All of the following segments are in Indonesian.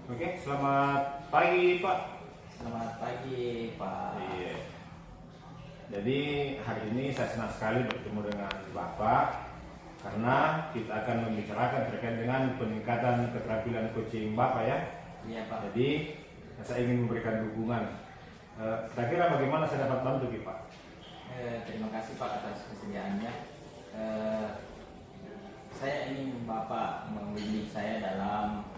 Oke, selamat pagi Pak. Selamat pagi, Pak. Iya. Jadi hari ini saya senang sekali bertemu dengan Bapak karena kita akan membicarakan terkait dengan peningkatan keterampilan coaching Bapak ya. Iya, Pak. Jadi saya ingin memberikan dukungan. Kira-kira bagaimana saya dapat bantu Pak? Terima kasih Pak atas kesediaannya. Saya ingin Bapak membimbing saya dalam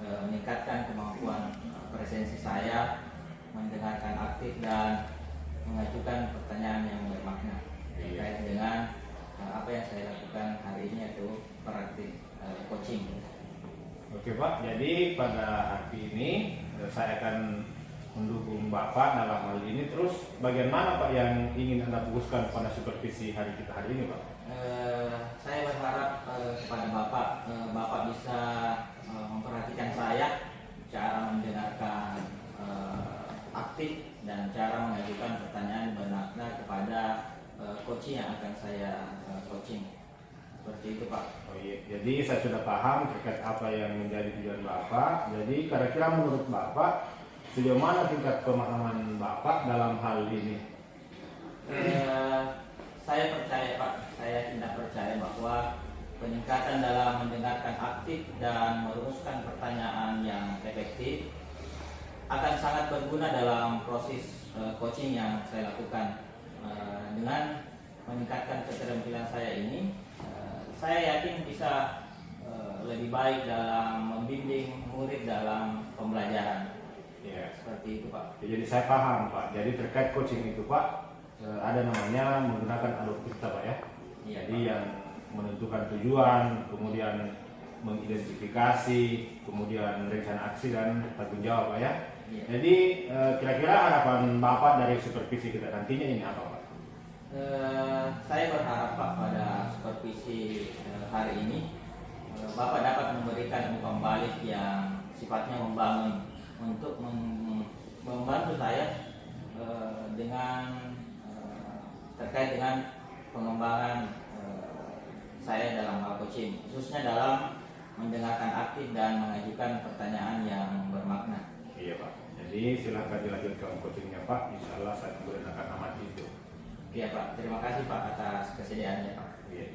meningkatkan kemampuan presensi saya, mendengarkan aktif dan mengajukan pertanyaan yang bermakna terkait dengan apa yang saya lakukan hari ini, yaitu praktik coaching. Oke Pak, jadi pada hari ini saya akan mendukung Bapak dalam hal ini. Terus bagian mana Pak yang ingin Anda fokuskan pada supervisi hari kita hari ini Pak? Saya berharap kepada Bapak bisa memperhatikan saya, cara mendengarkan aktif dan cara mengajukan pertanyaan bermakna kepada coaching yang akan saya coaching. Seperti itu Pak. Oh iya, jadi saya sudah paham terkait apa yang menjadi tujuan Bapak. Jadi kira-kira menurut Bapak sejauh mana tingkat pemahaman Bapak dalam hal ini? Saya percaya Pak, saya tidak percaya bahwa peningkatan dalam mendengarkan aktif dan merumuskan pertanyaan yang efektif akan sangat berguna dalam proses coaching yang saya lakukan. Dengan meningkatkan keterampilan saya ini, saya yakin bisa lebih baik dalam membimbing murid dalam pembelajaran. Ya, Seperti itu Pak. jadi saya paham Pak. Jadi terkait coaching itu Pak, ada namanya menggunakan alur-cerita Pak ya. Iya, Jadi Pak. yang menentukan tujuan, kemudian mengidentifikasi, kemudian rencana aksi dan tanggung jawab Pak ya. Iya. Jadi kira-kira harapan Bapak dari supervisi kita nantinya ini apa Pak? Saya berharap Pak pada supervisi hari ini Bapak dapat memberikan umpan balik yang sifatnya membangun untuk membantu saya dengan terkait dengan pengembangan saya dalam hal coaching, khususnya dalam mendengarkan aktif dan mengajukan pertanyaan yang bermakna. Iya Pak. Jadi silahkan dilanjutkan coachingnya Pak. Insya Allah saya kemudian akan amati itu. Iya Pak, terima kasih Pak atas kesediaannya Pak. Iya.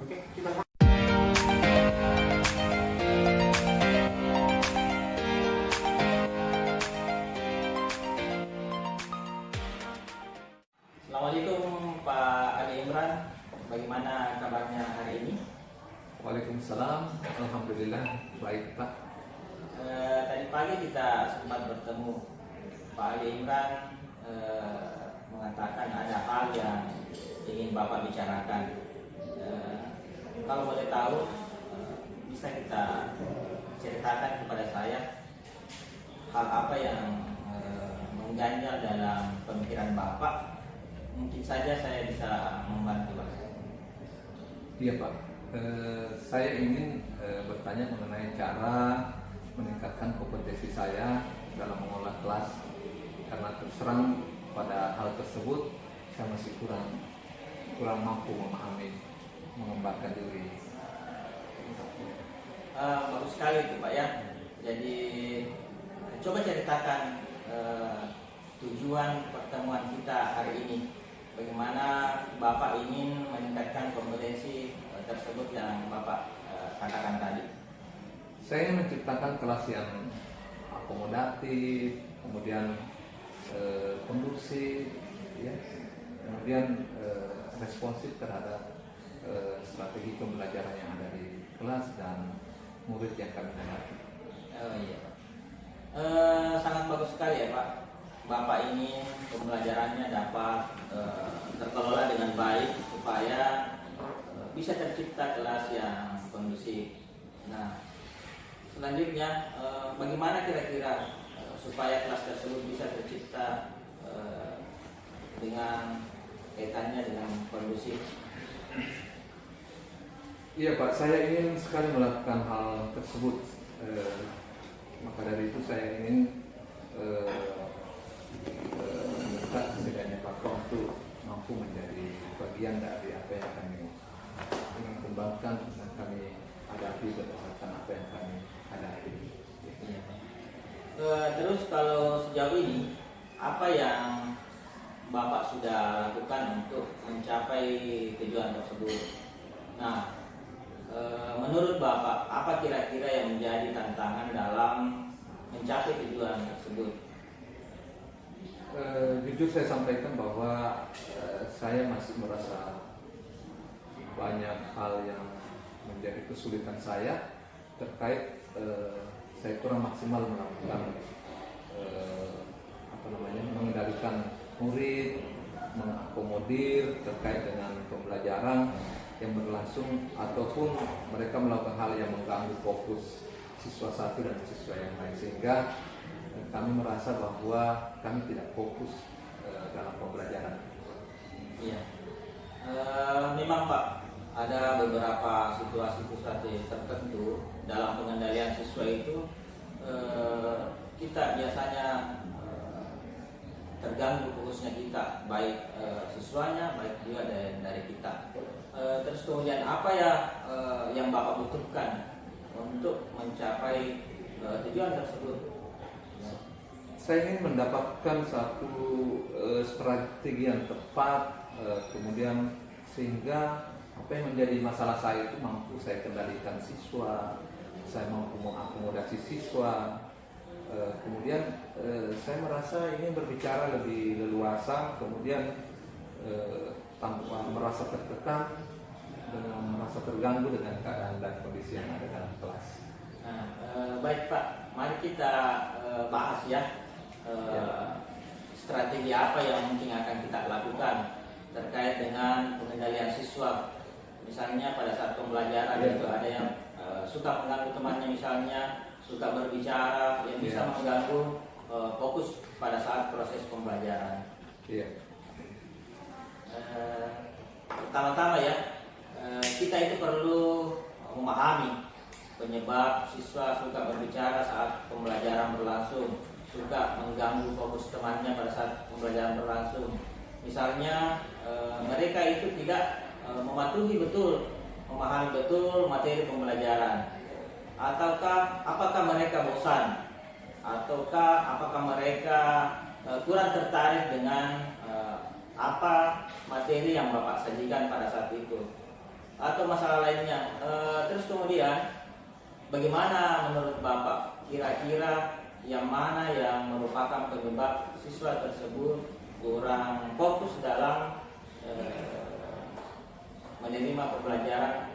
Oke, kita Assalamualaikum Pak Ali Imran, bagaimana kabarnya hari ini? Waalaikumsalam, alhamdulillah baik Pak. Tadi pagi kita sempat bertemu. Pak Ali Imran mengatakan ada hal yang ingin Bapak bicarakan. Kalau boleh tahu, bisa kita ceritakan kepada saya hal apa yang mengganjal dalam pemikiran Bapak? Mungkin saja saya bisa membantu Pak. Iya Pak, saya ingin bertanya mengenai cara meningkatkan kompetensi saya dalam mengolah kelas, karena terus terang pada hal tersebut saya masih kurang mampu memahami, mengembangkan diri. Bagus sekali itu Pak ya. Jadi coba ceritakan tujuan pertemuan kita hari ini. Bagaimana Bapak ingin meningkatkan kompetensi tersebut yang Bapak katakan tadi? Saya ingin menciptakan kelas yang akomodatif, kemudian kondusif, ya, kemudian responsif terhadap strategi pembelajaran yang ada di kelas dan murid yang kami hadapi. Oh iya. Sangat bagus sekali ya Pak. Bapak ingin pembelajarannya dapat terkelola dengan baik supaya bisa tercipta kelas yang kondusif. Nah, selanjutnya bagaimana kira-kira supaya kelas tersebut bisa tercipta dengan kaitannya dengan kondusif? Iya Pak, saya ingin sekali melakukan hal tersebut. Maka dari itu saya ingin meminta setidaknya Pak untuk mampu menjadi bagian dari apa yang kami kalau sejauh ini apa yang Bapak sudah lakukan untuk mencapai tujuan tersebut? Nah, menurut Bapak apa kira-kira yang menjadi tantangan dalam mencapai tujuan tersebut? Jujur saya sampaikan bahwa saya masih merasa banyak hal yang menjadi kesulitan saya terkait saya kurang maksimal melakukan mengendalikan murid, mengakomodir terkait dengan pembelajaran yang berlangsung ataupun mereka melakukan hal yang mengganggu fokus siswa satu dan siswa yang lain, sehingga kami merasa bahwa kami tidak fokus dalam pembelajaran. Iya, memang Pak, ada beberapa situasi-situasi tertentu dalam pengendalian siswa itu kita biasanya terganggu fokusnya kita, baik siswanya, baik juga dari kita. Terus kemudian apa ya yang Bapak butuhkan untuk mencapai tujuan tersebut? Saya ingin mendapatkan satu strategi yang tepat, kemudian sehingga apa yang menjadi masalah saya itu mampu saya kendalikan siswa, saya mampu mengakomodasi siswa. Kemudian saya merasa ingin berbicara lebih leluasa, kemudian tanpa merasa tertekan, dengan merasa terganggu dengan keadaan dan kondisi yang ada dalam kelas. Nah, baik Pak, mari kita bahas ya. Strategi apa yang mungkin akan kita lakukan terkait dengan pengendalian siswa. Misalnya pada saat pembelajaran itu ada yang suka mengganggu temannya, misalnya suka berbicara yang bisa mengganggu fokus pada saat proses pembelajaran. Pertama-tama ya, kita itu perlu memahami penyebab siswa suka berbicara saat pembelajaran berlangsung, suka mengganggu fokus temannya pada saat pembelajaran berlangsung. Misalnya mereka itu tidak mematuhi betul, memahami betul materi pembelajaran, ataukah apakah mereka bosan, ataukah apakah mereka kurang tertarik dengan apa materi yang Bapak sajikan pada saat itu, atau masalah lainnya. Terus kemudian bagaimana menurut Bapak kira-kira yang mana yang merupakan penyebab siswa tersebut kurang fokus dalam menerima pembelajaran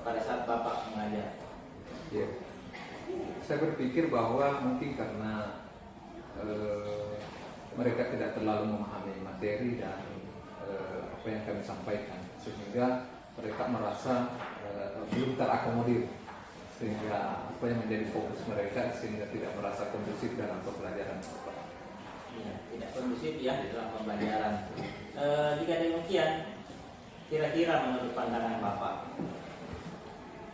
pada saat Bapak mengajar? Saya berpikir bahwa mungkin karena mereka tidak terlalu memahami materi dan apa yang kami sampaikan, sehingga mereka merasa belum terakomodir, sehingga apa yang menjadi fokus mereka sehingga tidak merasa kondusif dalam pembelajaran. Ya, tidak kondusif ya di dalam pembelajaran. Jika demikian, kira-kira menurut pandangan Bapak,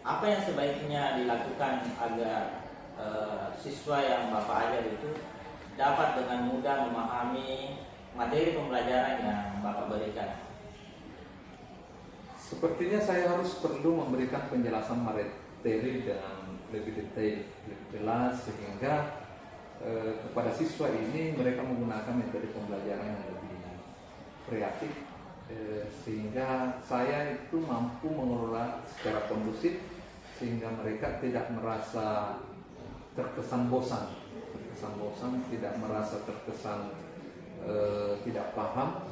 apa yang sebaiknya dilakukan agar siswa yang Bapak ajar itu dapat dengan mudah memahami materi pembelajaran yang Bapak berikan? Sepertinya saya harus perlu memberikan penjelasan materi dengan lebih detail, lebih jelas, sehingga kepada siswa ini mereka menggunakan metode pembelajaran yang lebih kreatif, sehingga saya itu mampu mengelola secara kondusif, sehingga mereka tidak merasa terkesan bosan, tidak merasa terkesan tidak paham.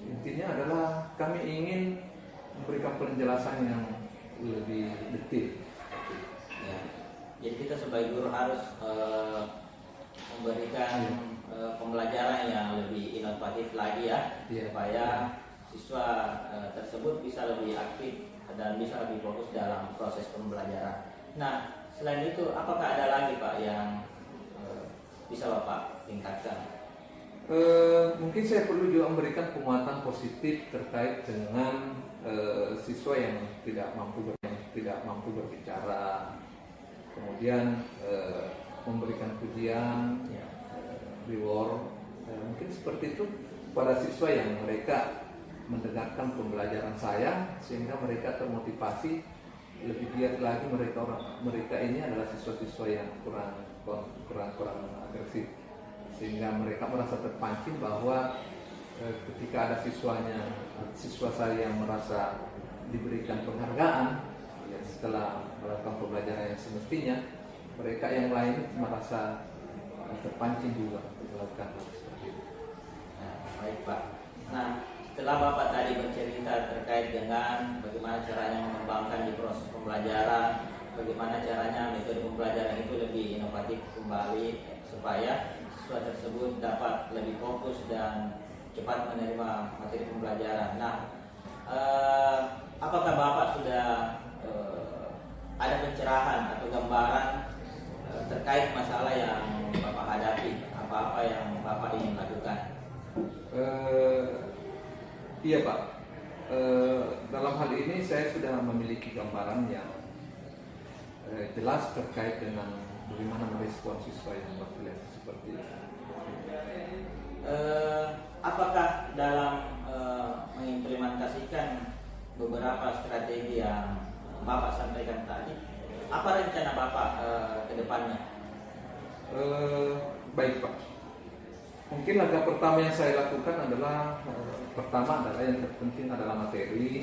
Intinya adalah kami ingin memberikan penjelasan yang lebih detail. Ya. Jadi kita sebagai guru harus memberikan pembelajaran yang lebih inovatif lagi ya, supaya siswa tersebut bisa lebih aktif dan bisa lebih fokus dalam proses pembelajaran. Nah, selain itu apakah ada lagi Pak yang bisa Bapak tingkatkan? Mungkin saya perlu juga memberikan penguatan positif terkait dengan siswa yang tidak mampu berbicara, kemudian memberikan pujian, reward, mungkin seperti itu pada siswa yang mereka mendengarkan pembelajaran saya, sehingga mereka termotivasi lebih giat lagi mereka ini adalah siswa-siswa yang kurang agresif, sehingga mereka merasa terpancing bahwa ketika ada siswa saya yang merasa diberikan penghargaan ya, setelah melakukan pembelajaran yang semestinya, mereka yang lain merasa terpancing juga untuk melakukan hal seperti itu. Nah, baik Pak. Nah, setelah Bapak tadi bercerita terkait dengan bagaimana caranya mengembangkan di proses pembelajaran, bagaimana caranya metode pembelajaran itu lebih inovatif kembali supaya siswa tersebut dapat lebih fokus dan cepat menerima materi pembelajaran. Nah, apakah Bapak sudah ada pencerahan atau gambaran terkait masalah yang Bapak hadapi, apa-apa yang Bapak ingin lakukan? Iya Pak, dalam hal ini saya sudah memiliki gambaran yang jelas terkait dengan bagaimana merespon siswa yang berkelas seperti itu. Apakah dalam mengimplementasikan beberapa strategi yang Bapak sampaikan tadi, apa rencana Bapak ke depannya? Baik Pak, mungkin langkah pertama yang saya lakukan adalah yang terpenting adalah materi.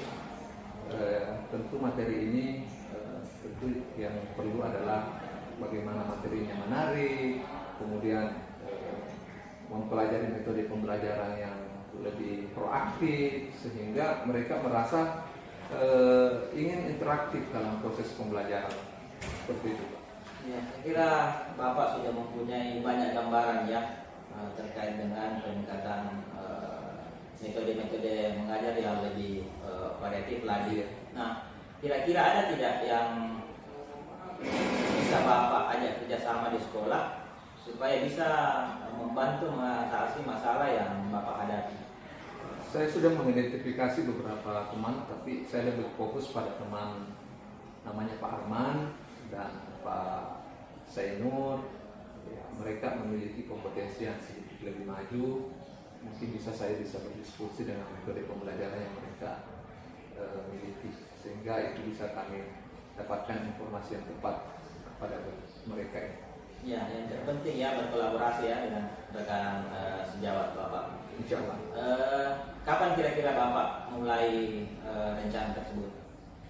Tentu materi ini tentu yang perlu adalah bagaimana materinya menarik, kemudian mempelajari metode pembelajaran yang lebih proaktif sehingga mereka merasa ingin interaktif dalam proses pembelajaran seperti itu Pak. Ya, saya kira Bapak sudah mempunyai banyak gambaran ya terkait dengan peningkatan metode-metode mengajar yang lebih variatif lagi. Nah, kira-kira ada tidak yang bisa Bapak ajak kerjasama di sekolah supaya bisa membantu mengatasi masalah yang Bapak hadapi? Saya sudah mengidentifikasi beberapa teman, tapi saya lebih fokus pada teman namanya Pak Arman dan Pak Sainur. Ya, mereka memiliki kompetensi yang sedikit lebih maju. Mungkin saya bisa berdiskusi dengan metode pembelajaran yang mereka miliki, sehingga itu bisa kami dapatkan informasi yang tepat kepada mereka. Ya, yang terpenting ya berkolaborasi ya dengan rekan sejawat Bapak. Insya Allah. Kapan kira-kira Bapak mulai rencana tersebut?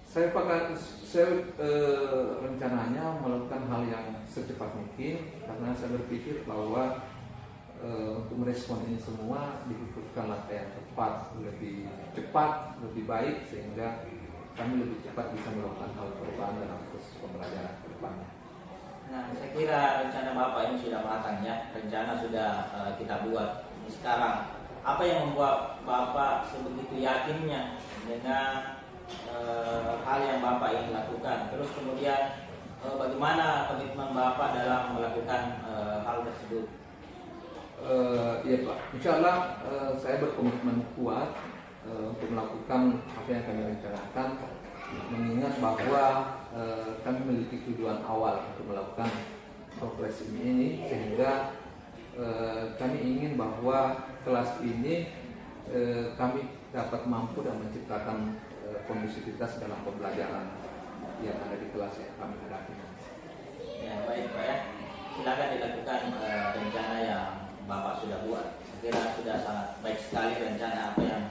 Saya rencananya melakukan hal yang secepat mungkin, karena saya berpikir bahwa untuk merespon ini semua dibutuhkan langkah yang tepat, lebih cepat, lebih baik, sehingga kami lebih cepat bisa melakukan hal perubahan dalam proses pembelajaran ke depannya. Nah, saya kira rencana Bapak ini sudah matang ya, rencana sudah kita buat. Sekarang, apa yang membuat Bapak sebegitu yakinnya dengan hal yang Bapak ingin lakukan? Terus kemudian bagaimana komitmen Bapak dalam melakukan hal tersebut? Iya Pak, insya Allah saya berkomitmen kuat untuk melakukan apa yang kami rencanakan, mengingat bahwa kami memiliki tujuan awal untuk melakukan progres ini, sehingga kami ingin bahwa kelas ini kami dapat mampu dan menciptakan kondusivitas dalam pembelajaran yang ada di kelas yang kami hadapi. Ya, baik Pak ya, silakan dilakukan rencana yang Bapak sudah buat. Saya kira sudah sangat baik sekali rencana apa yang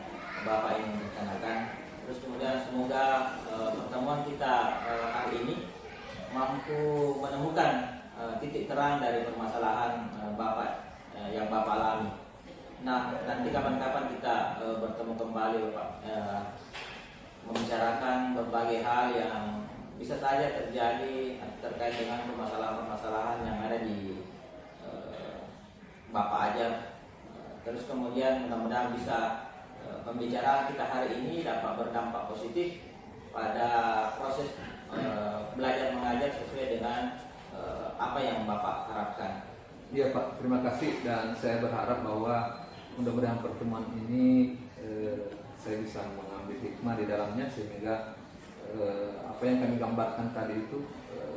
Bapak ingin rencanakan. Terus kemudian semoga pertemuan kita hari ini mampu menemukan titik terang dari permasalahan Bapak yang Bapak alami. Nah, nanti kapan-kapan kita bertemu kembali Bapak, membicarakan berbagai hal yang bisa saja terjadi terkait dengan permasalahan-permasalahan yang ada di Bapak aja. Terus kemudian mudah-mudahan bisa pembicaraan kita hari ini dapat berdampak positif pada proses belajar mengajar sesuai dengan apa yang Bapak harapkan. Iya Pak, terima kasih, dan saya berharap bahwa mudah-mudahan pertemuan ini saya bisa mengambil hikmah di dalamnya, sehingga apa yang kami gambarkan tadi itu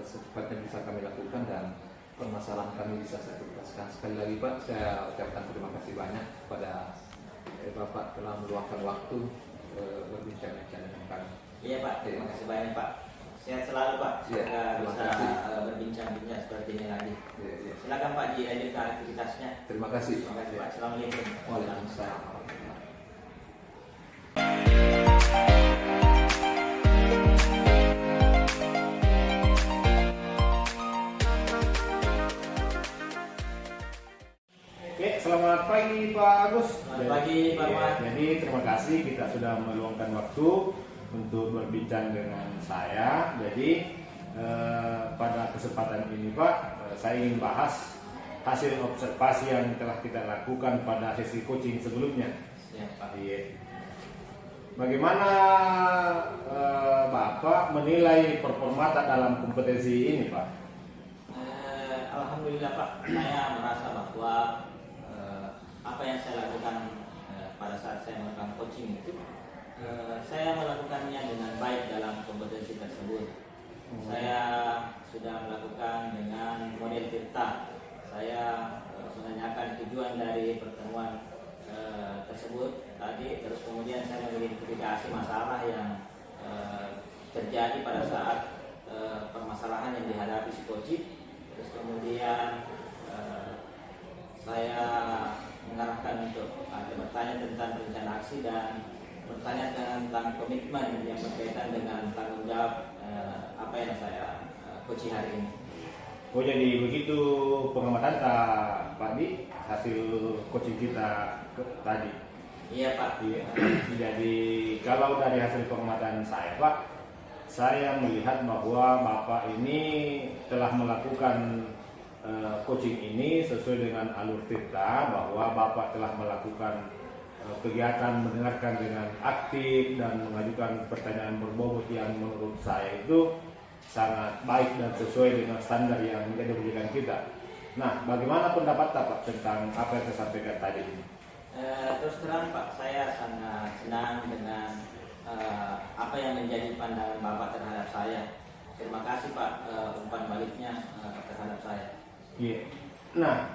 secepatnya bisa kami lakukan dan permasalahan kami bisa saya tuntaskan. Sekali lagi Pak, saya ucapkan terima kasih banyak kepada Bapak telah meluangkan waktu berbincang-bincang dengan kami. Iya Pak, terima kasih banyak Pak. Sehat selalu Pak. Iya, Semoga terima bisa kasih. berbincang-bincang seperti ini lagi. Ya, ya. Silakan Pak dilanjutkan aktivitasnya. Terima kasih. Terima kasih Pak. Assalamualaikum. Waalaikumsalam. Oke, selamat pagi Pak Agus. Selamat pagi, Pak Wan. Jadi terima kasih kita sudah meluangkan waktu untuk berbincang dengan saya. Jadi pada kesempatan ini Pak, saya ingin bahas hasil observasi yang telah kita lakukan pada sesi coaching sebelumnya. Siap Pak. Iya. Bagaimana Bapak menilai performata dalam kompetisi ini Pak? Alhamdulillah Pak, saya merasa bahwa apa yang saya lakukan pada saat saya melakukan coaching itu, saya melakukannya dengan baik dalam kompetisi tersebut. Saya sudah melakukan dengan model Tirta. Saya menanyakan tujuan dari pertemuan tersebut tadi, terus kemudian saya mengidentifikasi masalah yang terjadi pada saat permasalahan yang dihadapi si coach. Terus kemudian saya mengarahkan untuk bertanya tentang rencana aksi dan bertanya tentang komitmen yang berkaitan dengan tanggung jawab apa yang saya coaching hari ini. Oh jadi begitu pengamatan Pak Di hasil coaching kita tadi. Iya Pak. Iya. Jadi kalau dari hasil pengamatan saya Pak, saya melihat bahwa Bapak ini telah melakukan coaching ini sesuai dengan alur Tirta, bahwa Bapak telah melakukan kegiatan mendengarkan dengan aktif dan mengajukan pertanyaan berbobot yang menurut saya itu sangat baik dan sesuai dengan standar yang menjadi rujukan kita. Nah, bagaimana pendapat Pak tentang apa yang saya sampaikan tadi ini? Terus terang Pak, saya sangat senang dengan apa yang menjadi pandangan Bapak terhadap saya. Terima kasih Pak umpan baliknya terhadap saya. Iya. Nah,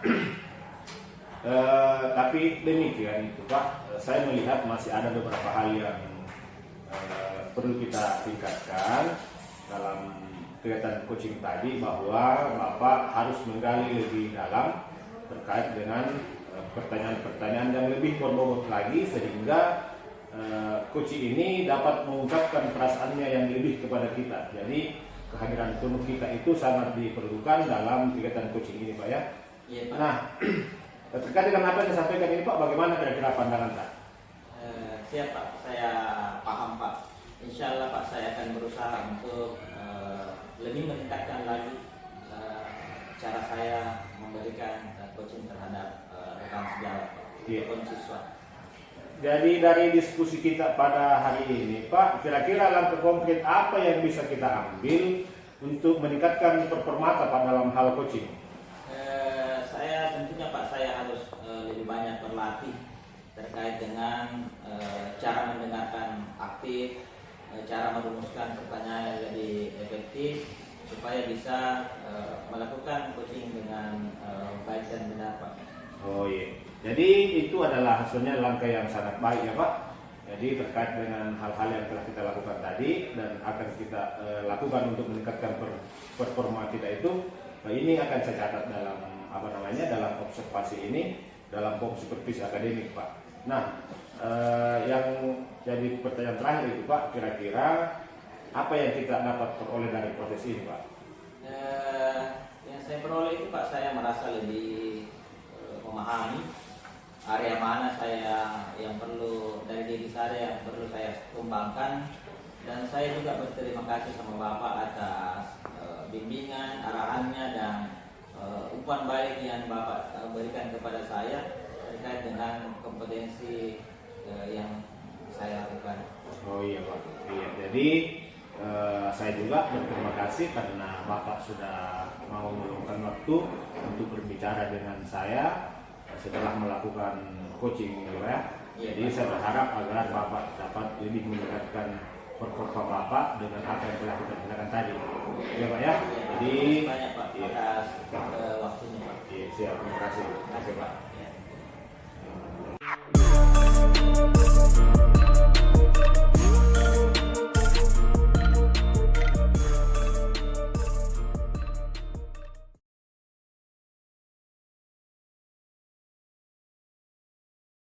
tapi demikian itu Pak, saya melihat masih ada beberapa hal yang perlu kita tingkatkan dalam kegiatan coaching tadi, bahwa Bapak harus menggali lebih dalam terkait dengan pertanyaan-pertanyaan yang lebih berbobot lagi, sehingga coach ini dapat mengungkapkan perasaannya yang lebih kepada kita. Jadi kehadiran penuh kita itu sangat diperlukan dalam kegiatan coaching ini Pak ya. Iya Pak. Nah, terkait dengan apa yang disampaikan ini Pak, bagaimana kira-kira pandangan Pak? Siap Pak, saya paham Pak. Insya Allah Pak, saya akan berusaha untuk lebih meningkatkan lagi cara saya memberikan coaching terhadap rekan sejawat Iya. ataupun siswa. Jadi dari diskusi kita pada hari ini Pak, kira-kira langkah konkret apa yang bisa kita ambil untuk meningkatkan performata Pak dalam hal coaching? Saya tentunya Pak, saya harus lebih banyak berlatih terkait dengan cara mendengarkan aktif, cara merumuskan pertanyaan yang lebih efektif supaya bisa melakukan coaching dengan baik dan benar Pak. Oh iya. Jadi itu adalah hasilnya langkah yang sangat baik ya Pak. Jadi terkait dengan hal-hal yang telah kita lakukan tadi dan akan kita lakukan untuk meningkatkan performa kita itu, ini akan saya catat dalam dalam observasi ini, dalam fokus supervisi akademik Pak. Nah, yang jadi pertanyaan terakhir itu Pak, kira-kira apa yang kita dapat peroleh dari proses ini Pak? Yang saya peroleh itu Pak, saya merasa lebih memahami area mana saya yang perlu dari diri saya yang perlu saya kembangkan, dan saya juga berterima kasih sama Bapak atas bimbingan, arahannya dan umpan balik yang Bapak berikan kepada saya terkait dengan kompetensi yang saya lakukan. Oh iya Pak. Iya. Jadi saya juga berterima kasih karena Bapak sudah mau meluangkan waktu untuk berbicara dengan saya setelah melakukan coaching ya. Jadi saya berharap agar Bapak dapat lebih meningkatkan performa Bapak dengan apa yang telah kita bicarakan tadi. Ya Pak ya. Jadi Banyak Pak atas waktunya Pak. iya, siap. Terima kasih. Terima kasih Pak.